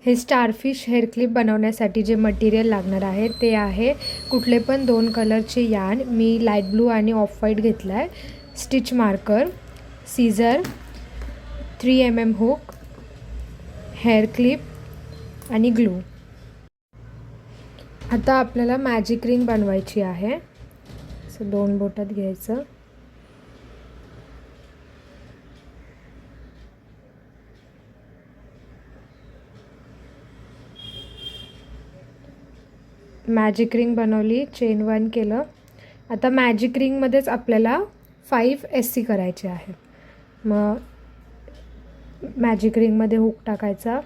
हे starfish hair clip बनवण्यासाठी जे मटेरियल लागणार आहे ते आहे कुठले पण 2 कलरचे यार्न. मी लाईट ब्लू आणि ऑफ व्हाईट घेतला आहे. Stitch marker, scissor, 3 mm hook, hair clip आणि ग्लू. आता आपल्याला मॅजिक रिंग बनवायची आहे. असं 2 बोटात घ्यायचं. मॅजिक रिंग बनवली, चेन 1 केलं. आता मॅजिक रिंगमध्येच आपल्याला 5 SC करायचे आहे. मग मॅजिक रिंगमध्ये हुक टाकायचा,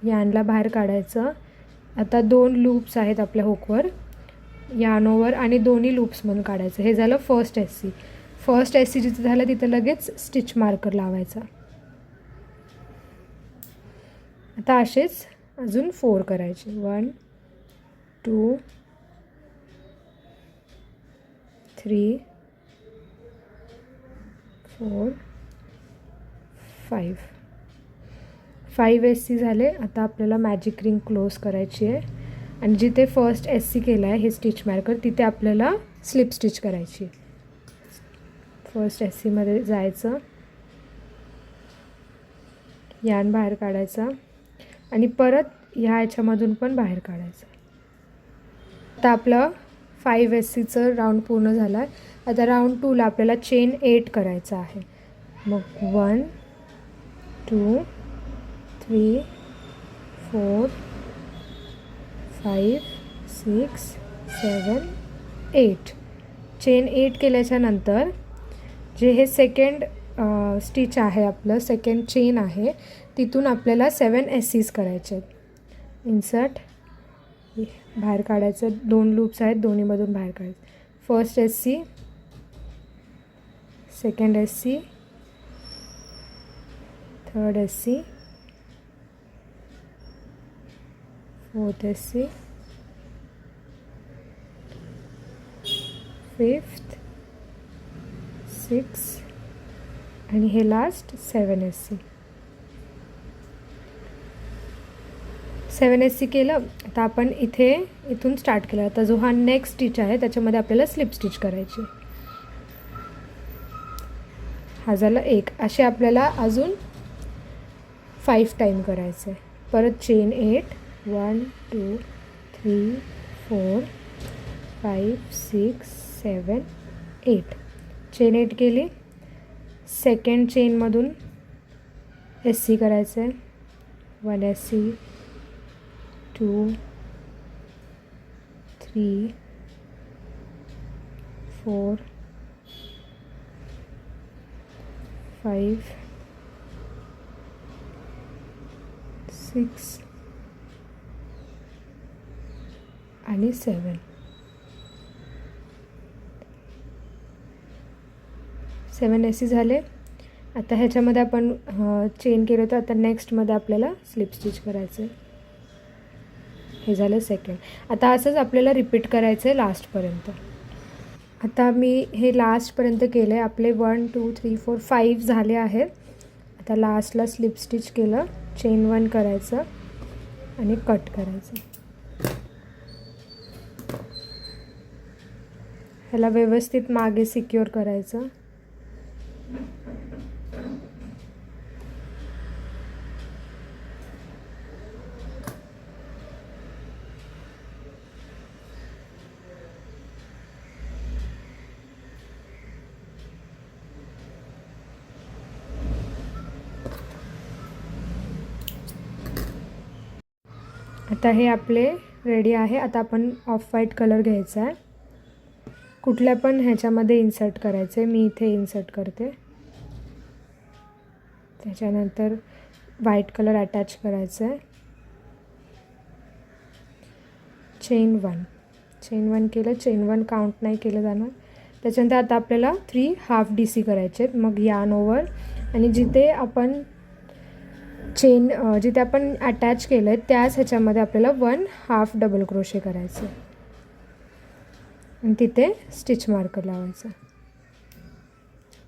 यार्नला बाहेर काढायचं. आता 2 लूप्स आहेत आपल्या हुकवर, यार्न ओव्हर आणि दोन्ही लूप्समधून काढायचं. हे झालं फर्स्ट SC. फर्स्ट SC जिथं झालं तिथं लगेच स्टिच मार्कर लावायचा. आता असेच अजून 4 करायचे. 1 2 3 4 5 SC झाले. आता आपल्याला मॅजिक रिंग क्लोज करायची आहे आणि जिथे फर्स्ट SC केला आहे हे स्टिच मार्कर तिथे आपल्याला स्लिप स्टिच करायची. फर्स्ट SC मध्ये जायचं, यार्न बाहेर काढायचा आणि परत ह्याच्यामधून पण बाहेर काढायचं. आता आपलं 5 SCचं राऊंड पूर्ण झाला आहे. आता राऊंड 2ला आपल्याला चेन 8 करायचं आहे. मग 1 2 3 4 5 6 7 8. चेन 8 केल्याच्या नंतर जे हे सेकंड स्टिच आहे आपलं, सेकंड चेन आहे, तिथून आपल्याला 7 SCs करायचे आहेत. इन्सर्ट, बाहेर काढायचं. 2 लूप्स आहेत, दोन्हीमधून बाहेर काढायचं. First SC, second SC, third SC, fourth SC, fifth, 6 आणि हे लास्ट 7 SC. 7 SC केलं. आता आपण इथून स्टार्ट केलं. आता जो हा नेक्स्ट स्टिच आहे त्याच्यामध्ये आपल्याला स्लिप स्टिच करायची. हा झाला 1. असे आपल्याला अजून 5 टाईम करायचं आहे. परत चेन 8 1 2 3 4 5 6 7 8. चेन 8 केली. सेकंड चेनमधून SC करायचं आहे. 1 SC 2 3 4 5 6 आणि 7. 7 SC झाले. आता ह्याच्यामध्ये आपण चेन केलं होतं. आता नेक्स्टमध्ये आपल्याला स्लिप स्टिच करायचं आहे. हे झालं सेकंड. आता असंच आपल्याला रिपीट करायचं आहे लास्टपर्यंत. आता मी हे लास्टपर्यंत केलं आहे. आपले 1 2 3 4 5 झाले आहेत. आता लास्टला स्लिप स्टिच केलं, चेन 1 करायचं आणि कट करायचं. ह्याला व्यवस्थित मागे सिक्युअर करायचं. आता हे आपले रेडी आहे. आता आपण ऑफ व्हाईट कलर घ्यायचा आहे. कुठल्या पण ह्याच्यामध्ये इन्सर्ट करायचं आहे. मी इथे इन्सर्ट करते. त्याच्यानंतर व्हाईट कलर अटॅच करायचं आहे. चेन 1 केलं. चेन 1 काउंट नाही केलं जाणार. त्याच्यानंतर आता आपल्याला 3 हाफ DC करायचे आहेत. मग यार्न ओव्हर आणि जिथे आपण जिथे आपण अटॅच केलं आहे त्याच ह्याच्यामध्ये आपल्याला 1 हाफ डबल क्रोशे करायचं आणि तिथे स्टिच मार्कर लावायचं.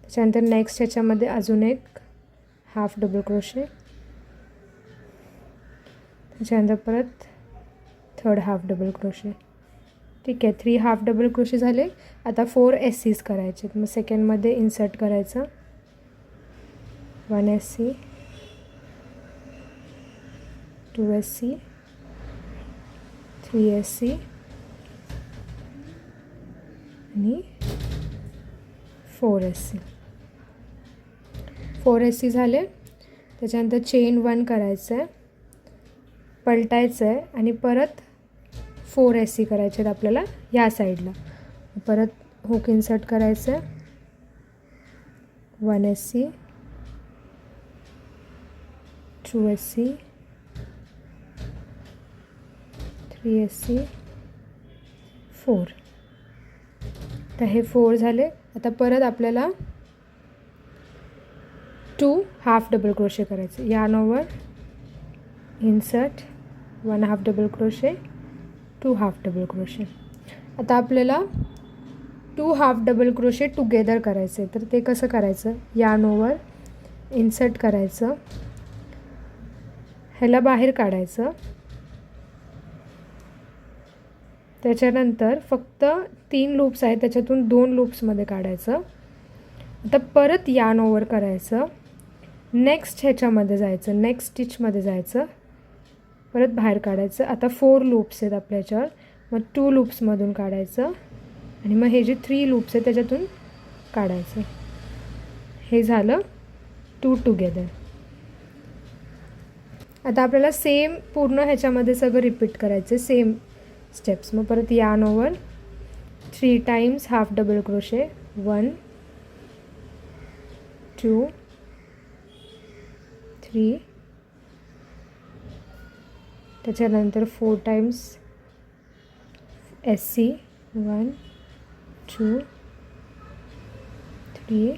त्याच्यानंतर नेक्स्ट ह्याच्यामध्ये अजून एक हाफ डबल क्रोशे, त्याच्यानंतर परत थर्ड हाफ डबल क्रोशे. ठीक आहे, 3 हाफ डबल क्रोशे झाले. आता 4 SCs करायचे. मग सेकंडमध्ये इन्सर्ट करायचं, 1 SC, 2 SC, 3 SC आणि 4 SC. 4 SC झाले. त्याच्यानंतर चेन 1 करायचं आहे, पलटायचं आहे आणि परत 4 SC करायचे आहेत आपल्याला ह्या साईडला. परत हुक इन्सर्ट करायचं आहे, 1 SC, 2 SC, 3 SC, 4. तर हे 4 झाले. आता परत आपल्याला 2 हाफ डबल क्रोशे करायचे. यार्नवर insert, 1 half double crochet, 2 half double crochet. आता आपल्याला 2 हाफ डबल क्रोशे टुगेदर करायचे. तर ते कसं करायचं, यार्नवर इन्सर्ट करायचं, ह्याला बाहेर काढायचं. त्याच्यानंतर फक्त 3 लूप्स आहेत, त्याच्यातून 2 लूप्समध्ये काढायचं. आता परत यार्न ओव्हर करायचं, नेक्स्ट ह्याच्यामध्ये जायचं, नेक्स्ट स्टिचमध्ये जायचं, परत बाहेर काढायचं. आता 4 लूप्स आहेत आपल्या ह्याच्यावर, मग 2 लूप्समधून काढायचं आणि मग हे जे 3 लूप्स आहेत त्याच्यातून काढायचं. हे झालं 2 टुगेदर. आता आपल्याला सेम पूर्ण ह्याच्यामध्ये सगळं रिपीट करायचं, सेम स्टेप्स. मग परत yarn over, 3 times half double crochet, 1 2 3, त्याच्यानंतर 4 टाइम्स SC, 1 2 3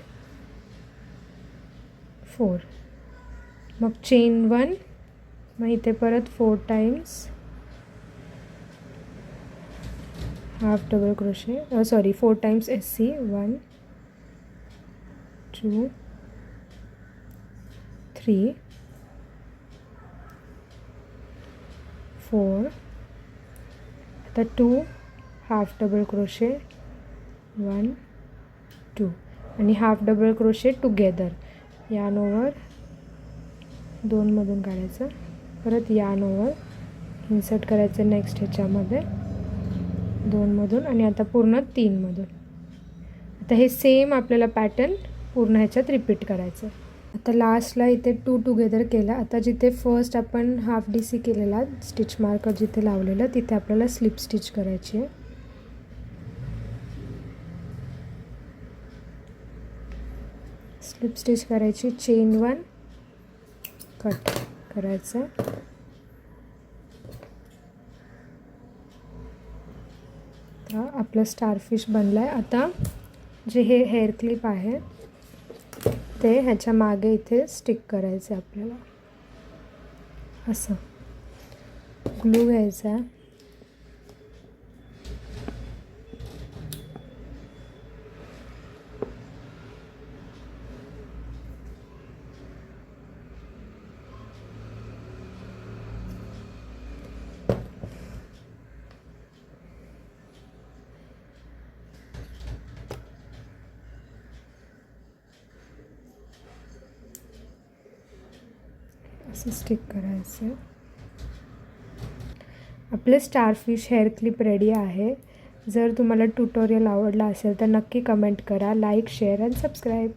4. मग चेन 1, मग इथे परत 4 times half double crochet, 4 times SC, 1 2 3 4. आता 2 हाफ डबल क्रोशे, 1 2 आणि half double crochet together. Yarn over 2 मधून काढायचं, परत यार्न ओव्हर इन्सर्ट करायचं नेक्स्ट ह्याच्यामध्ये 2 मधून आणि आता पूर्ण 3 मधून. आता हे सेम आपल्याला पॅटर्न पूर्ण ह्याच्यात रिपीट करायचं. आता लास्टला इथे 2 टुगेदर केला. आता जिथे फर्स्ट आपण हाफ DC केलेला, स्टिच मार्कर जिथे लावलेलं, तिथे आपल्याला स्लिप स्टिच करायची आहे. स्लिप स्टिच करायची, चेन 1 कट करायचं. आता आपलं स्टारफिश बनलं आहे. आता जे हे हेअर क्लिप आहे ते ह्याच्या मागे इथे स्टिक करायचं आहे आपल्याला. असं ग्लू घ्यायचा आहे. असं स्टिक करायचं. आपले स्टारफिश हेअर क्लिप रेडी आहे. जर तुम्हाला ट्युटोरियल आवडला असेल तर नक्की कमेंट करा, लाईक, शेअर आणि सबस्क्राईब.